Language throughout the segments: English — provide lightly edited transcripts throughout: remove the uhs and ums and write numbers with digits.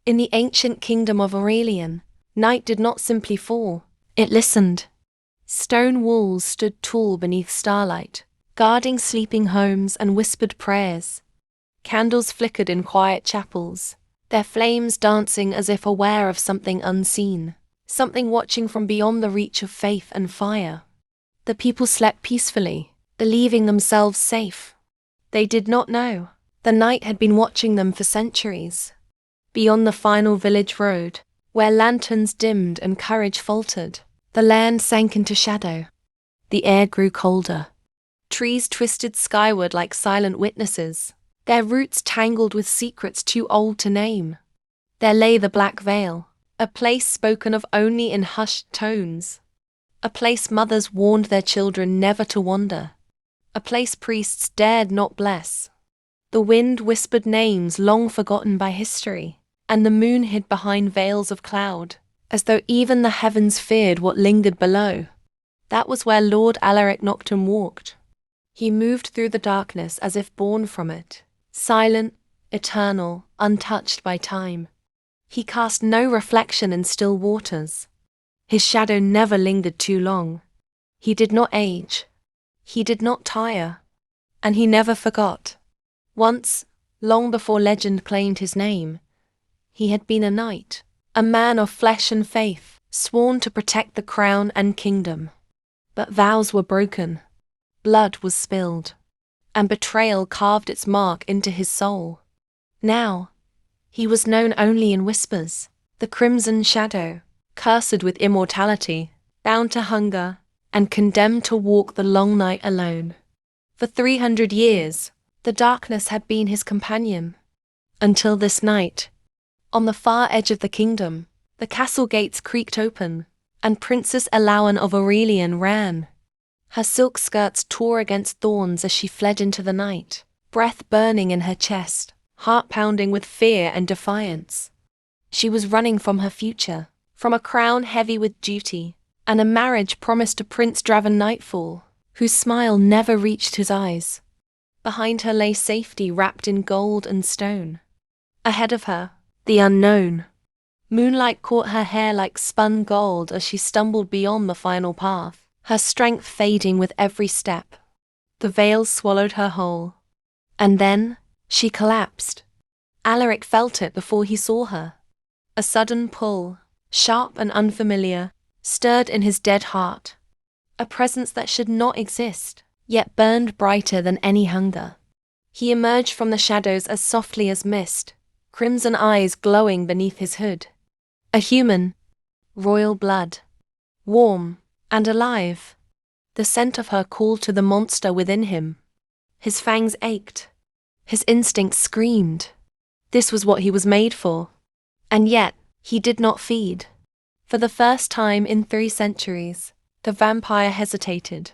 In the ancient kingdom of Aurelian, night did not simply fall, it listened. Stone walls stood tall beneath starlight, guarding sleeping homes and whispered prayers. Candles flickered in quiet chapels, their flames dancing as if aware of something unseen, something watching from beyond the reach of faith and fire. The people slept peacefully, believing themselves safe. They did not know the night had been watching them for centuries. Beyond the final village road, where lanterns dimmed and courage faltered, the land sank into shadow. The air grew colder. Trees twisted skyward like silent witnesses, their roots tangled with secrets too old to name. There lay the Black Veil, a place spoken of only in hushed tones. A place mothers warned their children never to wander. A place priests dared not bless. The wind whispered names long forgotten by history, and the moon hid behind veils of cloud, as though even the heavens feared what lingered below. That was where Lord Alaric Nocturne walked. He moved through the darkness as if born from it, silent, eternal, untouched by time. He cast no reflection in still waters. His shadow never lingered too long. He did not age. He did not tire. And he never forgot. Once, long before legend claimed his name, he had been a knight, a man of flesh and faith, sworn to protect the crown and kingdom. But vows were broken. Blood was spilled, and betrayal carved its mark into his soul. Now, he was known only in whispers, the crimson shadow, cursed with immortality, bound to hunger, and condemned to walk the long night alone. For 300 years, the darkness had been his companion. Until this night, on the far edge of the kingdom, the castle gates creaked open, and Princess Elawan of Aurelian ran. Her silk skirts tore against thorns as she fled into the night, breath burning in her chest, heart pounding with fear and defiance. She was running from her future, from a crown heavy with duty, and a marriage promised to Prince Draven Nightfall, whose smile never reached his eyes. Behind her lay safety wrapped in gold and stone. Ahead of her, the unknown. Moonlight caught her hair like spun gold as she stumbled beyond the final path, her strength fading with every step. The veil swallowed her whole. And then, she collapsed. Alaric felt it before he saw her. A sudden pull, sharp and unfamiliar, stirred in his dead heart. A presence that should not exist, yet burned brighter than any hunger. He emerged from the shadows as softly as mist, crimson eyes glowing beneath his hood. A human, royal blood, warm and alive. The scent of her called to the monster within him. His fangs ached. His instincts screamed. This was what he was made for. And yet, he did not feed. For the first time in 3 centuries, the vampire hesitated.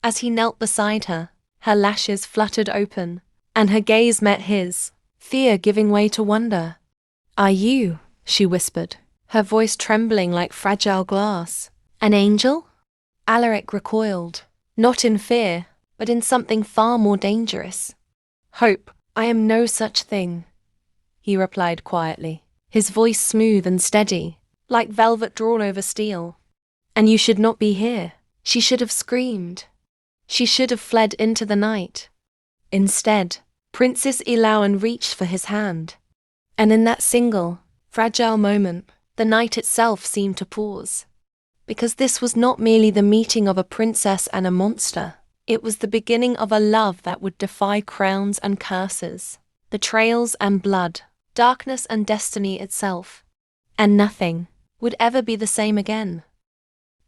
As he knelt beside her, her lashes fluttered open, and her gaze met his, fear giving way to wonder. "Are you," she whispered, her voice trembling like fragile glass, "an angel?" Alaric recoiled, not in fear, but in something far more dangerous. "Hope, I am no such thing," he replied quietly, his voice smooth and steady, like velvet drawn over steel. "And you should not be here." She should have screamed. She should have fled into the night. Instead, Princess Elawan reached for his hand. And in that single, fragile moment, the night itself seemed to pause. Because this was not merely the meeting of a princess and a monster. It was the beginning of a love that would defy crowns and curses, betrayals and blood, darkness and destiny itself. And nothing would ever be the same again.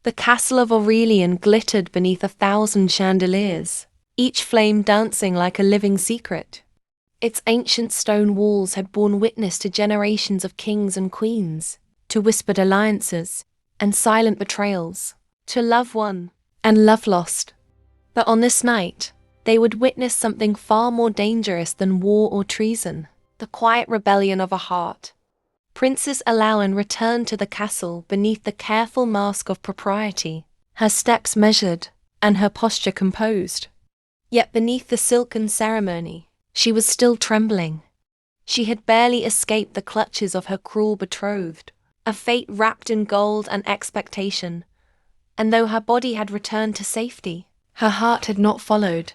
The castle of Aurelian glittered beneath 1,000 chandeliers, each flame dancing like a living secret. Its ancient stone walls had borne witness to generations of kings and queens, to whispered alliances and silent betrayals, to love won and love lost. But on this night, they would witness something far more dangerous than war or treason, the quiet rebellion of a heart. Princess Elawan returned to the castle beneath the careful mask of propriety, her steps measured and her posture composed. Yet beneath the silken ceremony, she was still trembling. She had barely escaped the clutches of her cruel betrothed, a fate wrapped in gold and expectation. And though her body had returned to safety, her heart had not followed.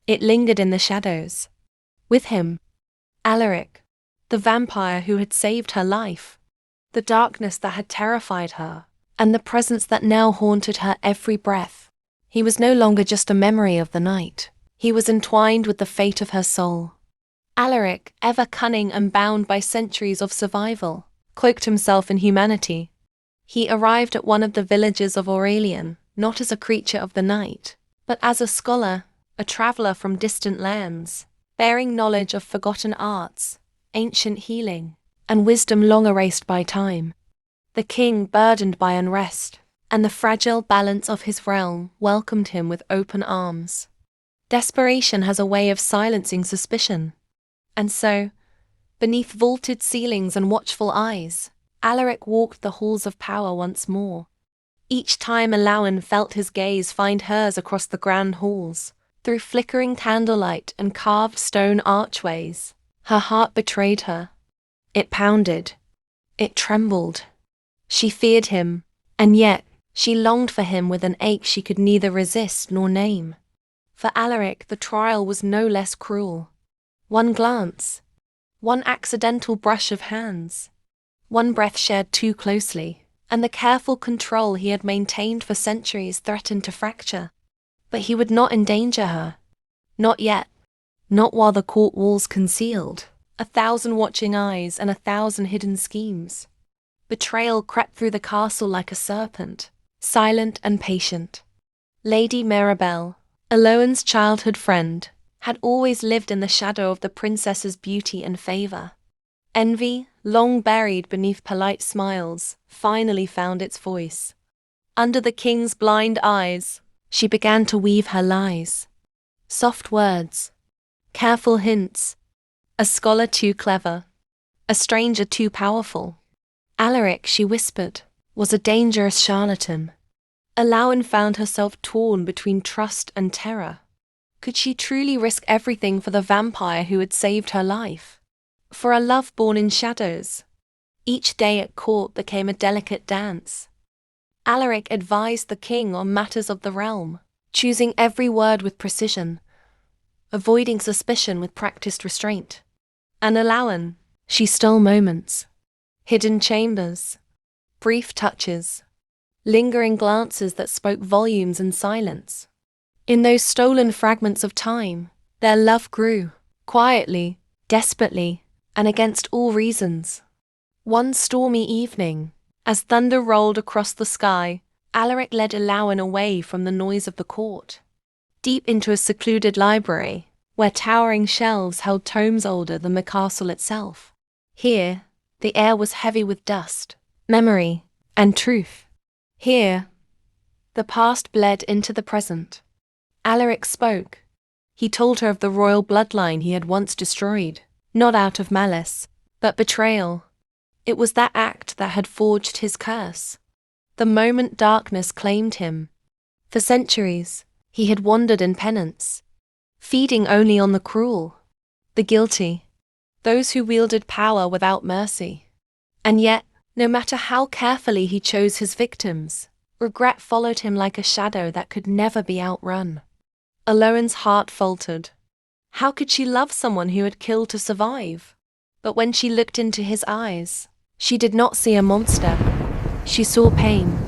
It lingered in the shadows. With him, Alaric, the vampire who had saved her life, the darkness that had terrified her, and the presence that now haunted her every breath. He was no longer just a memory of the night. He was entwined with the fate of her soul. Alaric, ever cunning and bound by centuries of survival, cloaked himself in humanity. He arrived at one of the villages of Aurelian, not as a creature of the night, but as a scholar, a traveler from distant lands, bearing knowledge of forgotten arts, ancient healing, and wisdom long erased by time. The king, burdened by unrest, and the fragile balance of his realm, welcomed him with open arms. Desperation has a way of silencing suspicion. And so, beneath vaulted ceilings and watchful eyes, Alaric walked the halls of power once more. Each time Alaun felt his gaze find hers across the grand halls, through flickering candlelight and carved stone archways, her heart betrayed her. It pounded. It trembled. She feared him, and yet she longed for him with an ache she could neither resist nor name. For Alaric, the trial was no less cruel. One glance, one accidental brush of hands, one breath shared too closely, and the careful control he had maintained for centuries threatened to fracture. But he would not endanger her. Not yet. Not while the court walls concealed 1,000 watching eyes and 1,000 hidden schemes. Betrayal crept through the castle like a serpent, silent and patient. Lady Mirabelle, Alaun's childhood friend, had always lived in the shadow of the princess's beauty and favor. Envy, long buried beneath polite smiles, finally found its voice. Under the king's blind eyes, she began to weave her lies. Soft words, careful hints, a scholar too clever, a stranger too powerful. Alaric, she whispered, was a dangerous charlatan. Alaun found herself torn between trust and terror. Could she truly risk everything for the vampire who had saved her life? For a love born in shadows? Each day at court became a delicate dance. Alaric advised the king on matters of the realm, choosing every word with precision, avoiding suspicion with practiced restraint. And Alaun, she stole moments, hidden chambers, brief touches, lingering glances that spoke volumes in silence. In those stolen fragments of time, their love grew, quietly, desperately, and against all reasons. One stormy evening, as thunder rolled across the sky, Alaric led Alaun away from the noise of the court, deep into a secluded library, where towering shelves held tomes older than the castle itself. Here, the air was heavy with dust, memory, and truth. Here, the past bled into the present. Alaric spoke. He told her of the royal bloodline he had once destroyed, not out of malice, but betrayal. It was that act that had forged his curse. The moment darkness claimed him. For centuries, he had wandered in penance, feeding only on the cruel, the guilty, those who wielded power without mercy. And yet, no matter how carefully he chose his victims, regret followed him like a shadow that could never be outrun. Alaun's heart faltered. How could she love someone who had killed to survive? But when she looked into his eyes, she did not see a monster. She saw pain,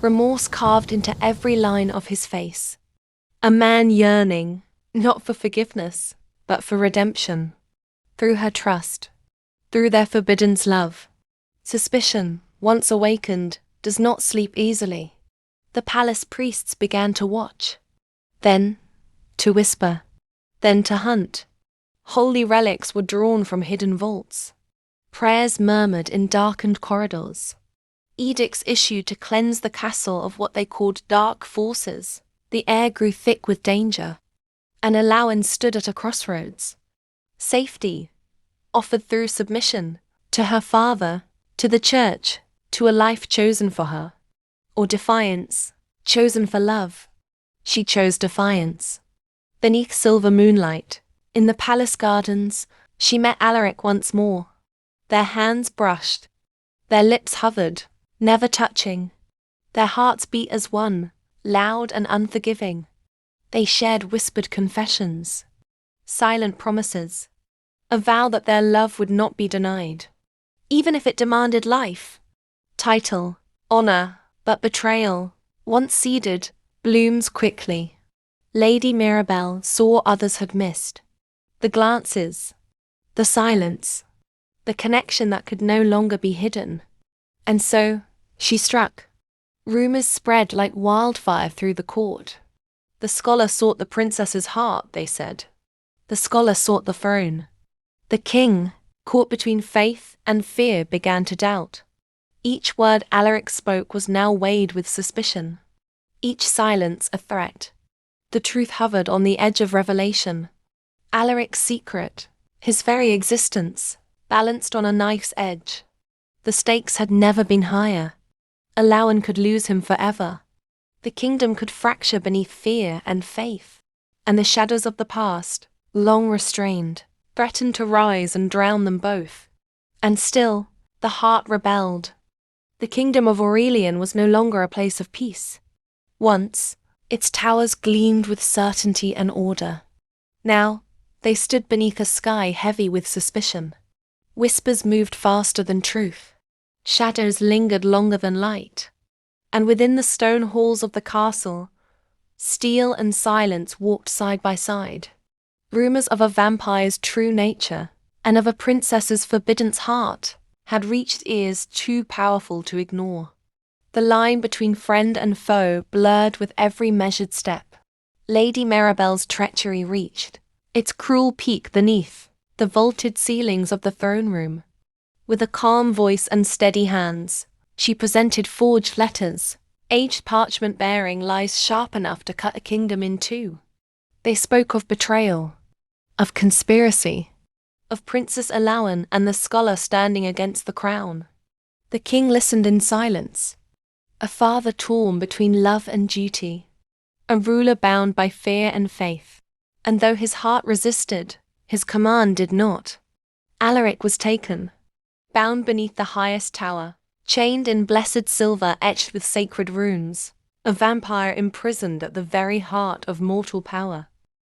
remorse carved into every line of his face. A man yearning, not for forgiveness, but for redemption. Through her trust, through their forbidden love. Suspicion, once awakened, does not sleep easily. The palace priests began to watch, then to whisper, then to hunt. Holy relics were drawn from hidden vaults. Prayers murmured in darkened corridors. Edicts issued to cleanse the castle of what they called dark forces. The air grew thick with danger. And Alaun stood at a crossroads. Safety, offered through submission, to her father, to the church, to a life chosen for her. Or defiance, chosen for love. She chose defiance. Beneath silver moonlight, in the palace gardens, She met Alaric once more. Their hands brushed. Their lips hovered, never touching. Their hearts beat as one, loud and unforgiving. They shared whispered confessions, silent promises, a vow that their love would not be denied, even if it demanded life, title, honor, but betrayal, once ceded, blooms quickly. Lady Mirabelle saw others had missed. The glances, the silence, the connection that could no longer be hidden. And so, she struck. Rumors spread like wildfire through the court. The scholar sought the princess's heart, they said. The scholar sought the throne. The king, caught between faith and fear, began to doubt. Each word Alaric spoke was now weighed with suspicion. Each silence a threat. The truth hovered on the edge of revelation. Alaric's secret, his very existence, balanced on a knife's edge. The stakes had never been higher. Alaun could lose him forever. The kingdom could fracture beneath fear and faith. And the shadows of the past, long restrained, threatened to rise and drown them both. And still, the heart rebelled. The kingdom of Aurelian was no longer a place of peace. Once, its towers gleamed with certainty and order. Now, they stood beneath a sky heavy with suspicion. Whispers moved faster than truth. Shadows lingered longer than light. And within the stone halls of the castle, steel and silence walked side by side. Rumors of a vampire's true nature, and of a princess's forbidden heart, had reached ears too powerful to ignore. The line between friend and foe blurred with every measured step. Lady Mirabelle's treachery reached its cruel peak beneath the vaulted ceilings of the throne room. With a calm voice and steady hands, she presented forged letters, aged parchment bearing lies sharp enough to cut a kingdom in two. They spoke of betrayal, of conspiracy, of Princess Alaun and the scholar standing against the crown. The king listened in silence, a father torn between love and duty, a ruler bound by fear and faith. And though his heart resisted, his command did not. Alaric was taken, bound beneath the highest tower, chained in blessed silver etched with sacred runes, a vampire imprisoned at the very heart of mortal power.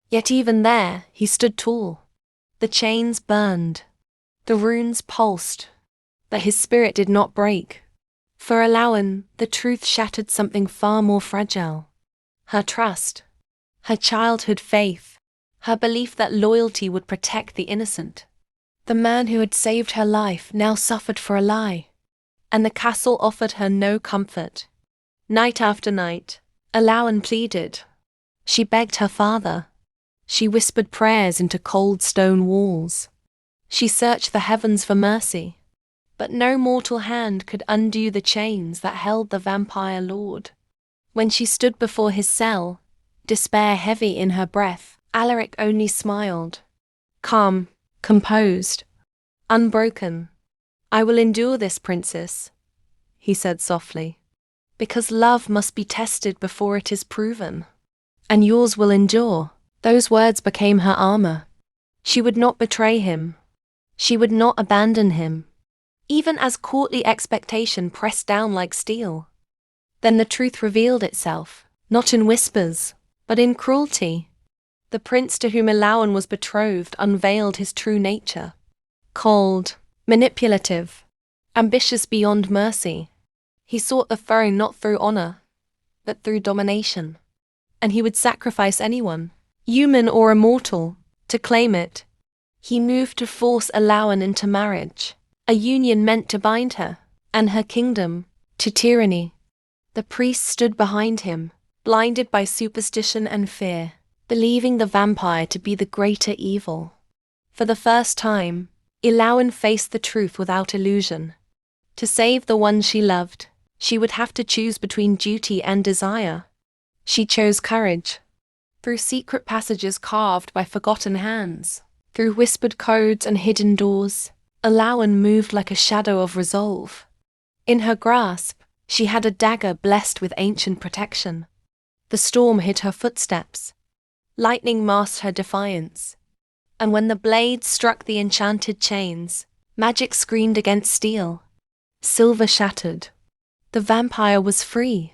Yet even there, he stood tall. The chains burned, the runes pulsed, but his spirit did not break. For Alaun, the truth shattered something far more fragile. Her trust, her childhood faith, her belief that loyalty would protect the innocent. The man who had saved her life now suffered for a lie, and the castle offered her no comfort. Night after night, Alaun pleaded. She begged her father. She whispered prayers into cold stone walls. She searched the heavens for mercy, but no mortal hand could undo the chains that held the vampire lord. When she stood before his cell, despair heavy in her breath, Alaric only smiled. Calm, composed, unbroken. I will endure this, princess, he said softly, because love must be tested before it is proven. And yours will endure. Those words became her armor. She would not betray him. She would not abandon him, even as courtly expectation pressed down like steel. Then the truth revealed itself, not in whispers, but in cruelty. The prince to whom Alaun was betrothed unveiled his true nature. Cold, manipulative, ambitious beyond mercy. He sought the throne not through honor, but through domination. And he would sacrifice anyone, human or immortal, to claim it. He moved to force Alaun into marriage, a union meant to bind her, and her kingdom, to tyranny. The priests stood behind him, blinded by superstition and fear, believing the vampire to be the greater evil. For the first time, Alaun faced the truth without illusion. To save the one she loved, she would have to choose between duty and desire. She chose courage. Through secret passages carved by forgotten hands, through whispered codes and hidden doors, Alaun moved like a shadow of resolve. In her grasp, she had a dagger blessed with ancient protection. The storm hid her footsteps. Lightning masked her defiance. and when the blade struck the enchanted chains, magic screamed against steel. Silver shattered. The vampire was free,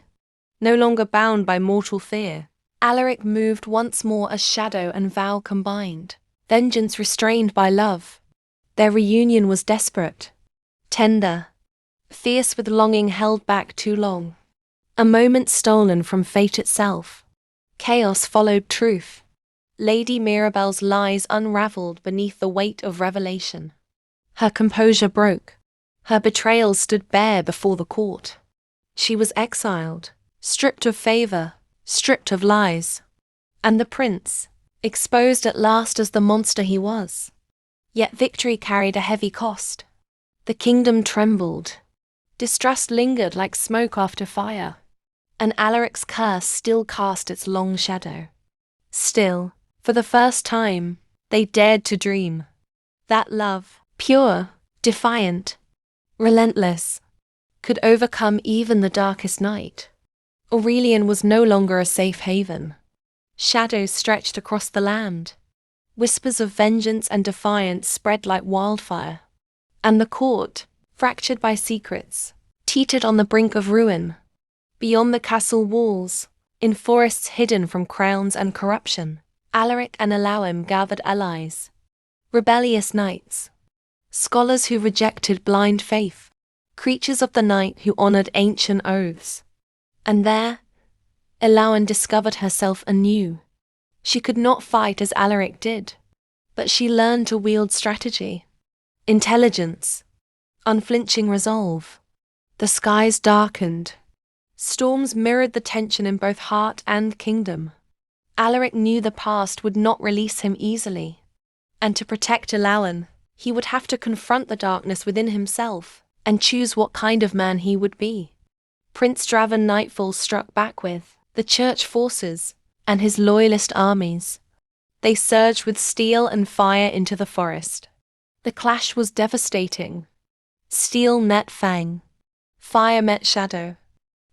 no longer bound by mortal fear. Alaric moved once more as shadow and vow combined, vengeance restrained by love. Their reunion was desperate, tender, fierce with longing held back too long. A moment stolen from fate itself. Chaos followed truth. Lady Mirabelle's lies unraveled beneath the weight of revelation. Her composure broke. Her betrayal stood bare before the court. She was exiled, stripped of favor, stripped of lies. And the prince, exposed at last as the monster he was. Yet victory carried a heavy cost. The kingdom trembled. Distrust lingered like smoke after fire. And Alaric's curse still cast its long shadow. Still, for the first time, they dared to dream. That love, pure, defiant, relentless, could overcome even the darkest night. Aurelian was no longer a safe haven. Shadows stretched across the land. Whispers of vengeance and defiance spread like wildfire. And the court, fractured by secrets, teetered on the brink of ruin. Beyond the castle walls, in forests hidden from crowns and corruption, Alaric and Elauim gathered allies. Rebellious knights. Scholars who rejected blind faith. Creatures of the night who honored ancient oaths. And there, Elauim discovered herself anew. She could not fight as Alaric did, but she learned to wield strategy, intelligence, unflinching resolve. The skies darkened. Storms mirrored the tension in both heart and kingdom. Alaric knew the past would not release him easily, and to protect Elauim, he would have to confront the darkness within himself and choose what kind of man he would be. Prince Draven nightfall struck back with the church forces and his loyalist armies. They surged with steel and fire into the forest. The clash was devastating. Steel met fang. Fire met shadow.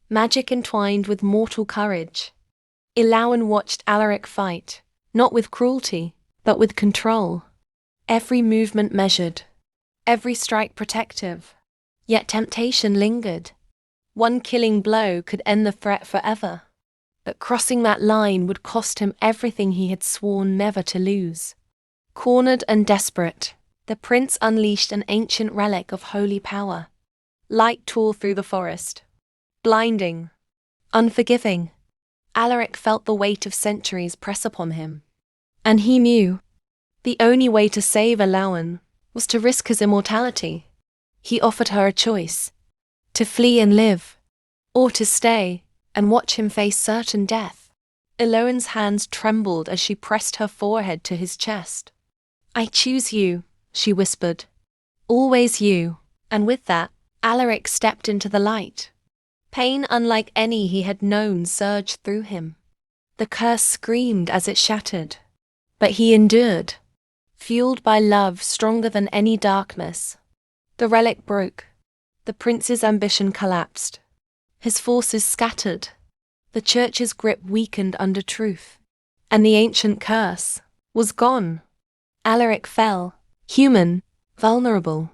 Magic entwined with mortal courage. Elauim watched Alaric fight, not with cruelty, but with control. Every movement measured, every strike protective. Yet temptation lingered. One killing blow could end the threat forever. But crossing that line would cost him everything he had sworn never to lose. Cornered and desperate, the prince unleashed an ancient relic of holy power. Light tore through the forest. Blinding, unforgiving, Alaric felt the weight of centuries press upon him. And he knew the only way to save Elauim was to risk his immortality. He offered her a choice: to flee and live, or to stay and watch him face certain death. Elauim's hands trembled as she pressed her forehead to his chest. "I choose you," she whispered. "Always you." And with that, Alaric stepped into the light. Pain unlike any he had known surged through him. The curse screamed as it shattered. But he endured, fueled by love stronger than any darkness. The relic broke. The prince's ambition collapsed. His forces scattered. The church's grip weakened under truth. And the ancient curse was gone. Alaric fell, human, vulnerable,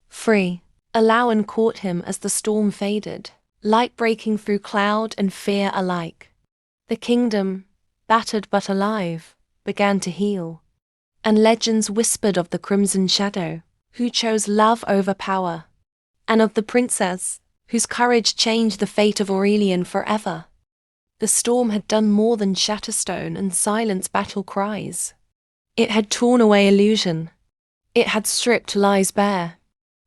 free. Elauim caught him as the storm faded, light breaking through cloud and fear alike. The kingdom, battered but alive, began to heal. And legends whispered of the crimson shadow, who chose love over power, and of the princess, whose courage changed the fate of Aurelian forever. The storm had done more than shatter stone and silence battle cries. It had torn away illusion. It had stripped lies bare.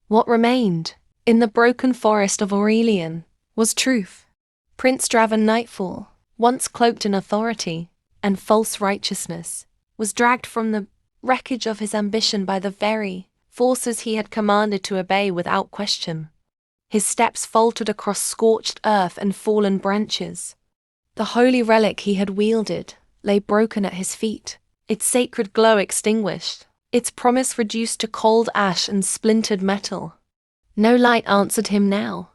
What remained, in the broken forest of Aurelian, was truth. Prince Draven Nightfall, once cloaked in authority and false righteousness, was dragged from the wreckage of his ambition by the very forces he had commanded to obey without question. His steps faltered across scorched earth and fallen branches. The holy relic he had wielded lay broken at his feet, its sacred glow extinguished, its promise reduced to cold ash and splintered metal. No light answered him now.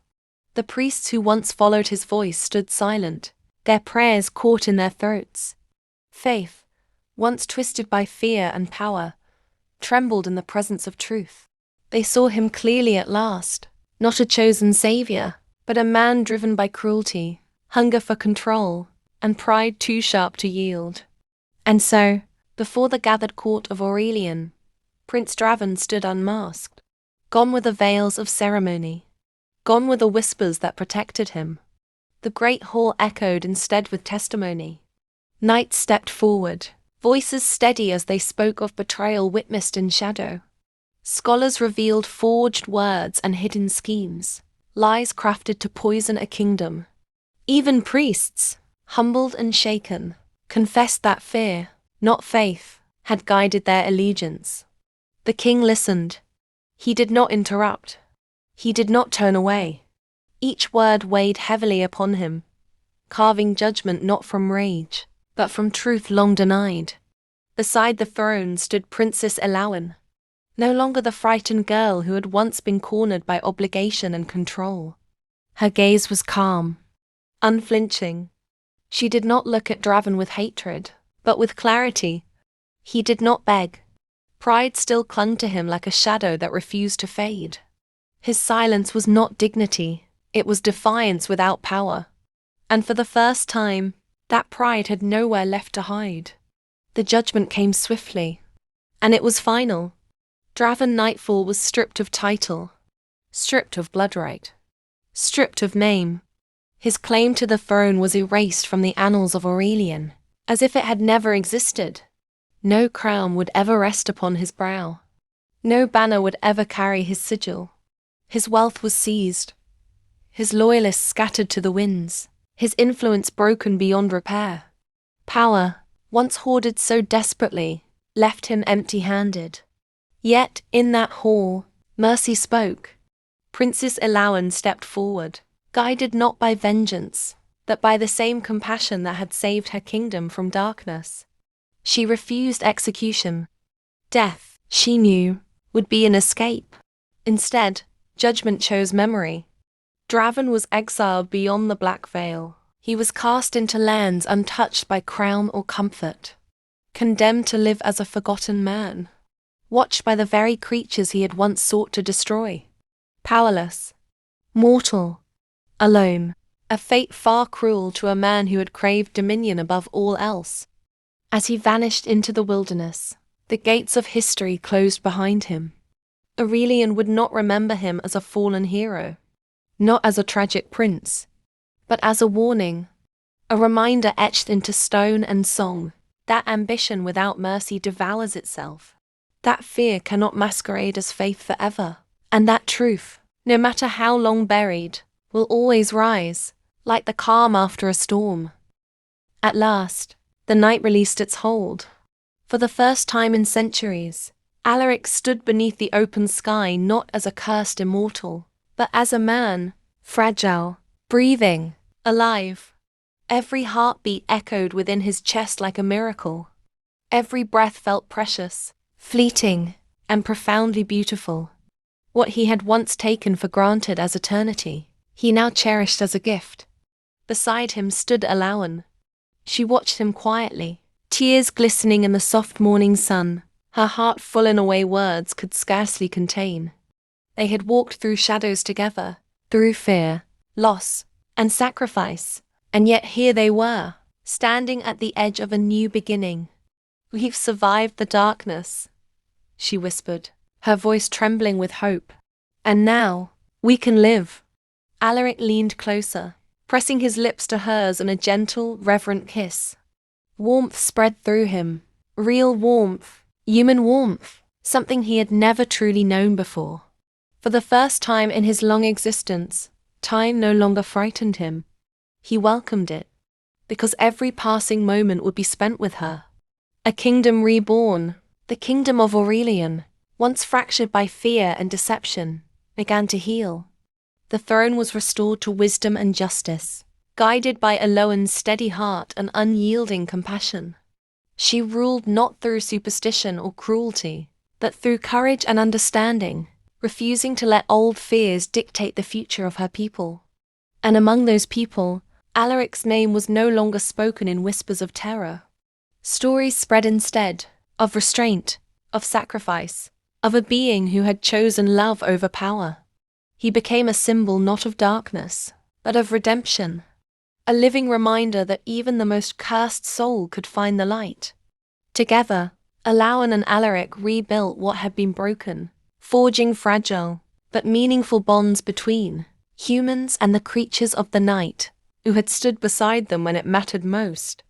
The priests who once followed his voice stood silent, their prayers caught in their throats. Faith, once twisted by fear and power, trembled in the presence of truth. They saw him clearly at last, not a chosen savior, but a man driven by cruelty, hunger for control, and pride too sharp to yield. And so, before the gathered court of Aurelian, Prince Draven stood unmasked, gone were the veils of ceremony, gone were the whispers that protected him. The great hall echoed instead with testimony. Knights stepped forward, voices steady as they spoke of betrayal witnessed in shadow. Scholars revealed forged words and hidden schemes, lies crafted to poison a kingdom. Even priests, humbled and shaken, confessed that fear, not faith, had guided their allegiance. The king listened. He did not interrupt. He did not turn away. Each word weighed heavily upon him, carving judgment not from rage, but from truth long denied. Beside the throne stood Princess Elawan, no longer the frightened girl who had once been cornered by obligation and control. Her gaze was calm, unflinching. She did not look at Draven with hatred, but with clarity. He did not beg. Pride still clung to him like a shadow that refused to fade. His silence was not dignity, it was defiance without power. And for the first time, that pride had nowhere left to hide. The judgment came swiftly, and it was final. Draven Nightfall was stripped of title, stripped of bloodright, stripped of name. His claim to the throne was erased from the annals of Aurelian, as if it had never existed. No crown would ever rest upon his brow. No banner would ever carry his sigil. His wealth was seized, his loyalists scattered to the winds, his influence broken beyond repair. Power, once hoarded so desperately, left him empty-handed. Yet, in that hall, mercy spoke. Princess Elawan stepped forward, guided not by vengeance, but by the same compassion that had saved her kingdom from darkness. She refused execution. Death, she knew, would be an escape. Instead, judgment chose memory. Draven was exiled beyond the Black Veil. He was cast into lands untouched by crown or comfort, condemned to live as a forgotten man, watched by the very creatures he had once sought to destroy. Powerless, mortal, alone, a fate far cruel to a man who had craved dominion above all else. As he vanished into the wilderness, the gates of history closed behind him. Aurelian would not remember him as a fallen hero, not as a tragic prince, but as a warning, a reminder etched into stone and song, that ambition without mercy devours itself, that fear cannot masquerade as faith forever, and that truth, no matter how long buried, will always rise, like the calm after a storm. At last, the night released its hold. For the first time in centuries, Alaric stood beneath the open sky not as a cursed immortal, but as a man, fragile, breathing, alive. Every heartbeat echoed within his chest like a miracle. Every breath felt precious, fleeting, and profoundly beautiful. What he had once taken for granted as eternity, he now cherished as a gift. Beside him stood Elawan. She watched him quietly, tears glistening in the soft morning sun, her heart full in a way words could scarcely contain. They had walked through shadows together, through fear, loss, and sacrifice, and yet here they were, standing at the edge of a new beginning. "We've survived the darkness," she whispered, her voice trembling with hope. "And now, we can live." Alaric leaned closer, pressing his lips to hers in a gentle, reverent kiss. Warmth spread through him, real warmth, human warmth, something he had never truly known before. For the first time in his long existence, time no longer frightened him. He welcomed it, because every passing moment would be spent with her. A kingdom reborn, the kingdom of Aurelian, once fractured by fear and deception, began to heal. The throne was restored to wisdom and justice, guided by Elawan's steady heart and unyielding compassion. She ruled not through superstition or cruelty, but through courage and understanding, refusing to let old fears dictate the future of her people. And among those people, Alaric's name was no longer spoken in whispers of terror. Stories spread instead, of restraint, of sacrifice, of a being who had chosen love over power. He became a symbol not of darkness, but of redemption, a living reminder that even the most cursed soul could find the light. Together, Alain and Alaric rebuilt what had been broken, forging fragile but meaningful bonds between humans and the creatures of the night, who had stood beside them when it mattered most.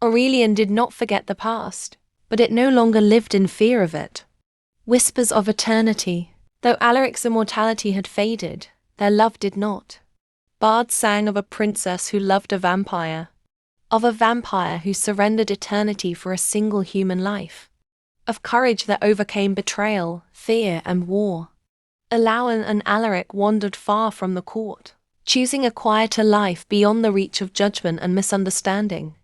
Aurelian did not forget the past, but it no longer lived in fear of it. Whispers of eternity. Though Alaric's immortality had faded, their love did not. Bards sang of a princess who loved a vampire, of a vampire who surrendered eternity for a single human life, of courage that overcame betrayal, fear, and war. Alain and Alaric wandered far from the court, choosing a quieter life beyond the reach of judgment and misunderstanding.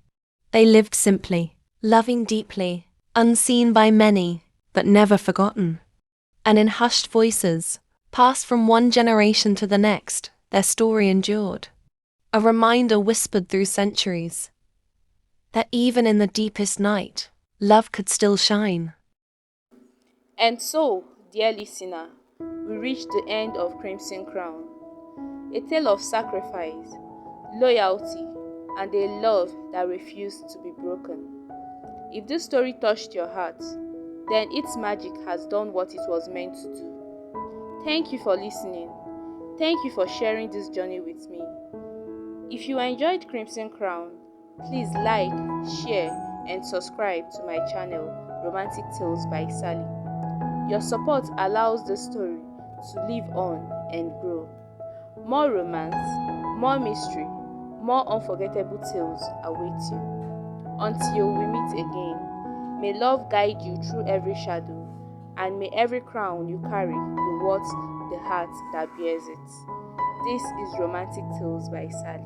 They lived simply, loving deeply, unseen by many, but never forgotten. And in hushed voices, passed from one generation to the next, their story endured. A reminder whispered through centuries that even in the deepest night, love could still shine. And so, dear listener, we reach the end of Crimson Crown, a tale of sacrifice, loyalty, and a love that refused to be broken. If this story touched your heart, then its magic has done what it was meant to do. Thank you for listening. Thank you for sharing this journey with me. If you enjoyed Crimson Crown, please like, share, and subscribe to my channel, Romantic Tales by Sally. Your support allows the story to live on and grow. More romance, more mystery, more unforgettable tales await you. Until we meet again, may love guide you through every shadow, and may every crown you carry be worth the heart that bears it. This is Romantic Tales by Sally.